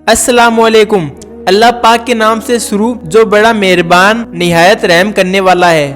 अस्सलाम वालेकुम। अल्लाह पाक के नाम से शुरू जो बड़ा मेहरबान निहायत रहम करने वाला है।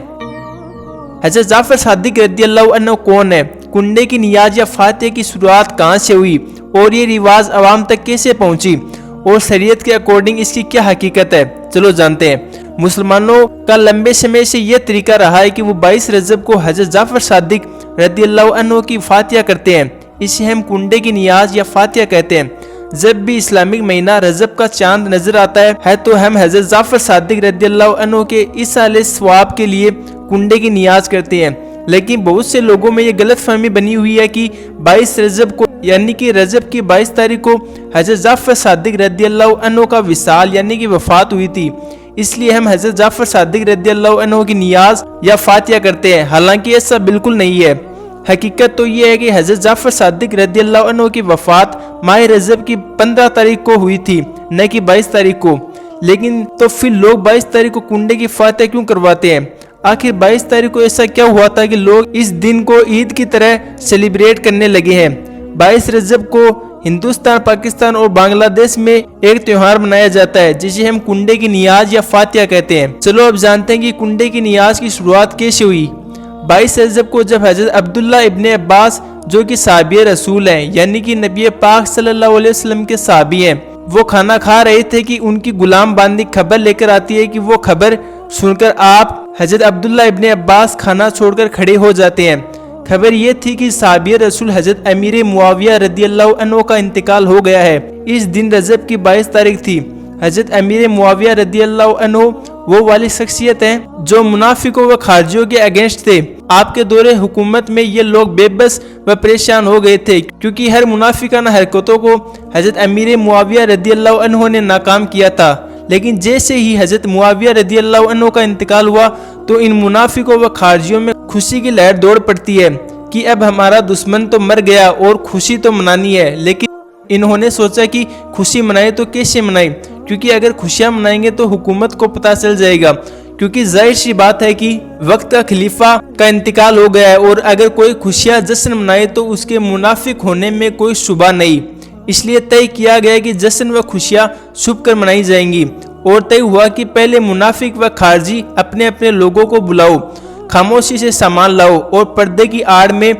हज़रत जाफ़र सादिक रज़ियल्लाहु अन्हु कौन है? कुंडे की नियाज या फातिहा की शुरुआत कहाँ से हुई और ये रिवाज अवाम तक कैसे पहुँची और शरीयत के अकॉर्डिंग इसकी क्या हकीकत है, चलो जानते हैं। मुसलमानों का लंबे समय से यह तरीका रहा है कि वो 22 रजब को हज़रत जाफ़र सादिक रज़ियल्लाहु अन्हु की फातिहा करते हैं। इसे हम कुंडे की नियाज या फातिहा कहते हैं। जब भी इस्लामिक महीना रजब का चांद नजर आता है तो हम हज़रत जाफ़र सादिक रज़ियल्लाहु अन्हु के इस साले सवाब के लिए कुंडे की नियाज करते हैं। लेकिन बहुत से लोगों में ये गलत फहमी बनी हुई है कि 22 रजब को यानी कि रजब की 22 तारीख को हज़रत जाफ़र सादिक रज़ियल्लाहु अन्हु का विसाल यानी कि वफात हुई थी, इसलिए हम हज़रत जाफ़र सादिक रज़ियल्लाहु अन्हु की नियाज या फातिहा करते हैं। हालांकि ऐसा बिल्कुल नहीं है। हकीकत तो ये है कि हज़रत जाफ़र सादिक रज़ियल्लाहु अन्हु की वफ़ात माह रजब की 15 तारीख को हुई थी, न कि 22 तारीख को। लेकिन तो फिर लोग 22 तारीख को कुंडे की फातिहा क्यों करवाते हैं? आखिर 22 तारीख को ऐसा क्या हुआ था कि लोग इस दिन को ईद की तरह सेलिब्रेट करने लगे हैं? 22 रजब को हिंदुस्तान, पाकिस्तान और बांग्लादेश में एक त्योहार मनाया जाता है जिसे हम कुंडे की नियाज या फातिहा कहते हैं। चलो अब जानते हैं कि कुंडे की नियाज की शुरुआत कैसे हुई। 22 रजब को जब हज़रत अब्दुल्ला इब्ने अब्बास जो कि साहबी रसूल हैं यानी कि नबी पाक सल्लल्लाहु अलैहि वसल्लम के साहबी हैं, वो खाना खा रहे थे कि उनकी गुलाम बांदी खबर लेकर आती है कि वो खबर सुनकर आप हज़रत अब्दुल्ला इब्ने अब्बास खाना छोड़कर खड़े हो जाते हैं। खबर ये थी कि साहबी रसूल हज़रत अमीर मुआविया रज़ियल्लाहु अन्हु का इंतकाल हो गया है। इस दिन रजब की 22 तारीख थी। हज़रत अमीर मुआविया रज़ियल्लाहु अन्हु वो वाली शख्सियत हैं जो मुनाफिकों व खारजियों के अगेंस्ट थे। आपके दौरे हुकूमत में ये लोग बेबस व परेशान हो गए थे क्योंकि हर मुनाफिकाना हरकतों को हज़रत अमीर मुआविया रज़ियल्लाहु अन्हु ने नाकाम किया था। लेकिन जैसे ही हज़रत मुआविया रज़ियल्लाहु अन्हु का इंतकाल हुआ तो इन मुनाफिकों व खारजियों में खुशी की लहर दौड़ पड़ती है कि अब हमारा दुश्मन तो मर गया और खुशी तो मनानी है। लेकिन इन्होंने सोचा कि खुशी मनाए तो कैसे मनाए, क्योंकि अगर खुशियां मनाएंगे तो हुकूमत को पता चल जाएगा, क्योंकि जाहिर सी बात है कि वक्त का खलीफा का इंतकाल हो गया है और अगर कोई खुशियां जश्न मनाए तो उसके मुनाफिक होने में कोई शुबा नहीं। इसलिए तय किया गया कि जश्न व खुशियां छुप कर मनाई जाएंगी और तय हुआ कि पहले मुनाफिक व खारजी अपने अपने लोगों को बुलाओ, खामोशी से सामान लाओ और पर्दे की आड़ में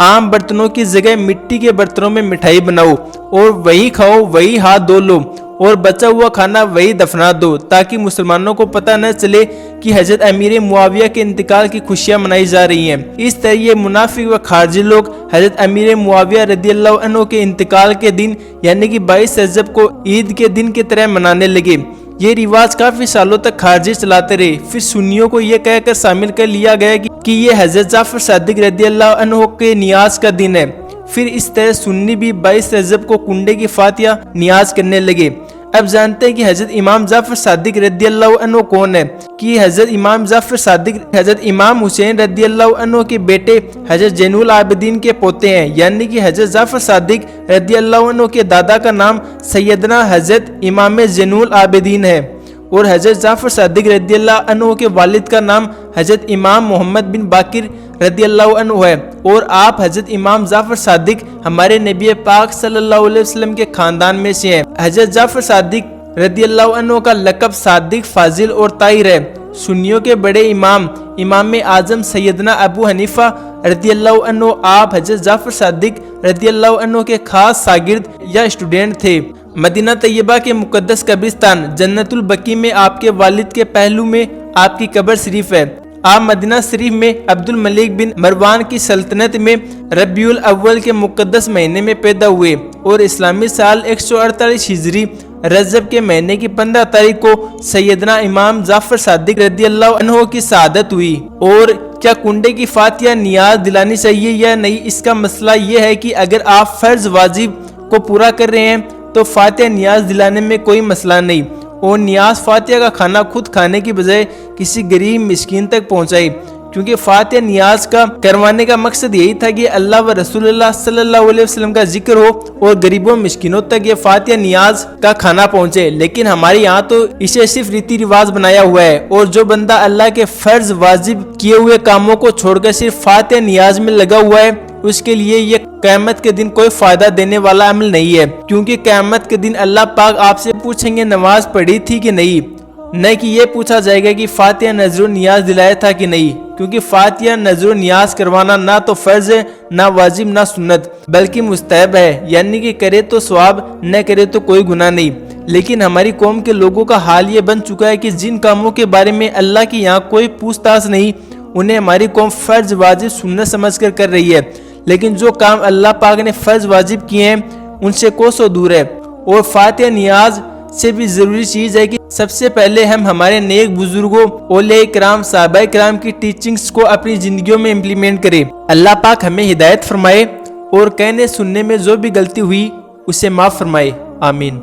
आम बर्तनों की जगह मिट्टी के बर्तनों में मिठाई बनाओ और वही खाओ, वही हाथ धो लो और बचा हुआ खाना वही दफना दो, ताकि मुसलमानों को पता न चले कि हज़रत अमीर मुआविया के इंतकाल की खुशियां मनाई जा रही हैं। इस तरह ये मुनाफिक व खारजी लोग हज़रत अमीर मुआविया रज़ियल्लाहु अन्हु के इंतकाल के दिन यानी कि 22 रजब को ईद के दिन की तरह मनाने लगे। ये रिवाज काफी सालों तक खारजी चलाते रहे। फिर सुन्नियों को यह कहकर शामिल कर लिया गया कि ये हज़रत जाफ़र सादिक रज़ियल्लाहु अन्हु के नियाज का दिन है। फिर इस तरह सुन्नी भी 22 रजब को कुंडे की फातिहा नियाज करने लगे। अब जानते हैं कि हज़रत इमाम जाफ़र सादिक रज़ियल्लाहु अन्हु कौन है। कि हज़रत इमाम जाफ़र सादिक हज़रत इमाम हुसैन रज़ियल्लाहु अन्हु के बेटे हज़रत ज़ैनुल आबिदीन के पोते हैं, यानी कि हज़रत जाफ़र सादिक रज़ियल्लाहु अन्हु के दादा का नाम सैयदना हज़रत इमाम ज़ैनुल आबिदीन है और हज़रत जाफ़र सादिक रज़ियल्लाहु अन्हु के वालिद का नाम हज़रत इमाम मोहम्मद बिन बाकिर रज़ियल्लाहु अन्हु है और आप हज़रत इमाम जाफ़र सादिक हमारे नबी पाक सल्लल्लाहु अलैहि वसल्लम के खानदान में से हैं। हज़रत जाफ़र सादिक रज़ियल्लाहु अन्हु का लक़ब सादिक, फाजिल और ताहिर है। सुन्नियों के बड़े इमाम इमाम आज़म सैयदना अबू हनीफा रज़ियल्लाहु अन्हु आप हज़रत जाफ़र सादिक रज़ियल्लाहु अन्हु के खास शागिर्द या स्टूडेंट थे। मदीना तैयबा के मुक़द्दस कब्रिस्तान जन्नतुल बकी में आपके वालिद के पहलू में आपकी कब्र शरीफ है। आप मदीना शरीफ में अब्दुल मलिक बिन मरवान की सल्तनत में रबीउल अव्वल के मुक़द्दस महीने में पैदा हुए और इस्लामी साल 148 हिजरी रजब के महीने की 15 तारीख को सैयदना इमाम जाफ़र सादिक रज़ियल्लाहु अन्हु की शहादत हुई। और क्या कुंडे की फातिहा नियाज दिलानी चाहिए या नहीं, इसका मसला ये है कि अगर आप फ़र्ज वाजिब को पूरा कर रहे हैं तो फातिहा नियाज दिलाने में कोई मसला नहीं और नियाज फातिहा का खाना खुद खाने की बजाय किसी गरीब मिस्कीन तक पहुंचाए, کیونکہ فاتحہ نیاز کا کروانے کا مقصد یہی تھا کہ اللہ و رسول اللہ صلی اللہ علیہ وسلم کا ذکر ہو اور غریبوں مسکینوں تک یہ فاتحہ نیاز کا کھانا پہنچے. لیکن ہمارے یہاں تو اسے صرف ریتی رواج بنایا ہوا ہے، اور جو بندہ اللہ کے فرض واجب کیے ہوئے کاموں کو چھوڑ کر صرف فاتحہ نیاز میں لگا ہوا ہے، اس کے لیے یہ قیامت کے دن کوئی فائدہ دینے والا عمل نہیں ہے. کیونکہ قیامت کے دن اللہ پاک آپ سے پوچھیں گے نماز پڑھی تھی کہ نہیں، نہ کہ یہ پوچھا جائے گا کہ فاتحہ نذر و نیاز دلایا تھا کہ نہیں. کیونکہ فاتحہ نذر و نیاز کروانا نہ تو فرض ہے، نہ واجب، نہ سنت، بلکہ مستحب ہے، یعنی کہ کرے تو ثواب، نہ کرے تو کوئی گناہ نہیں. لیکن ہماری قوم کے لوگوں کا حال یہ بن چکا ہے کہ جن کاموں کے بارے میں اللہ کی یہاں کوئی پوچھ تاچھ نہیں، انہیں ہماری قوم فرض واجب سنت سمجھ کر رہی ہے. لیکن جو کام اللہ پاک نے فرض واجب کیے ہیں ان سے کوسوں دور ہے. اور فاتحہ نیاز سے بھی ضروری چیز ہے کہ سب سے پہلے ہم ہمارے نیک بزرگوں، اولیاء کرام، صحابہ کرام کی ٹیچنگز کو اپنی زندگیوں میں امپلیمنٹ کریں. اللہ پاک ہمیں ہدایت فرمائے اور کہنے سننے میں جو بھی غلطی ہوئی اسے معاف فرمائے. آمین.